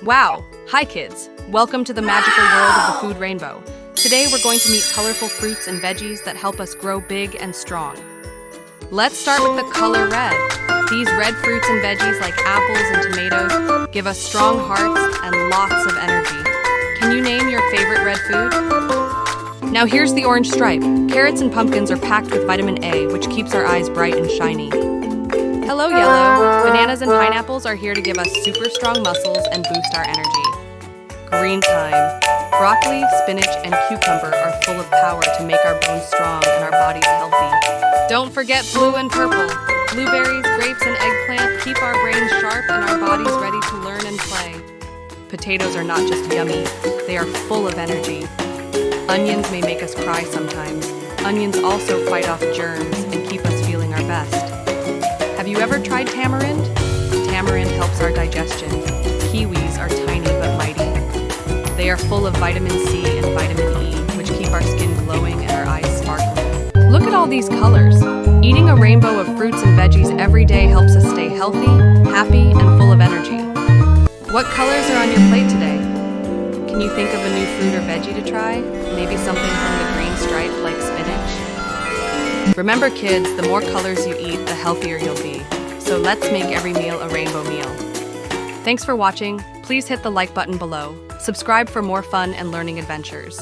Wow! Hi kids! Welcome to the magical world of the food rainbow. Today we're going to meet colorful fruits and veggies that help us grow big and strong. Let's start with the color red. These red fruits and veggies like apples and tomatoes give us strong hearts and lots of energy. Can you name your favorite red food? Now here's the orange stripe. Carrots and pumpkins are packed with vitamin A, which keeps our eyes bright and shiny. Hello, yellow. Bananas and pineapples are here to give us super strong muscles and boost our energy. Green time. Broccoli, spinach, and cucumber are full of power to make our bones strong and our bodies healthy. Don't forget blue and purple. Blueberries, grapes, and eggplant keep our brains sharp and our bodies ready to learn and play. Potatoes are not just yummy, they are full of energy. Onions may make us cry sometimes. Onions also fight off germs and keep us feeling our best. Have you ever tried tamarind? Tamarind helps our digestion. Kiwis are tiny but mighty. They are full of vitamin C and vitamin E, which keep our skin glowing and our eyes sparkling. Look at all these colors. Eating a rainbow of fruits and veggies every day helps us stay healthy, happy, and full of energy. What colors are on your plate today? Can you think of a new fruit or veggie to try? Maybe something from the green stripe like spinach? Remember kids, the more colors you eat, the healthier you'll be. So let's make every meal a rainbow meal. Thanks for watching. Please hit the like button below. Subscribe for more fun and learning adventures.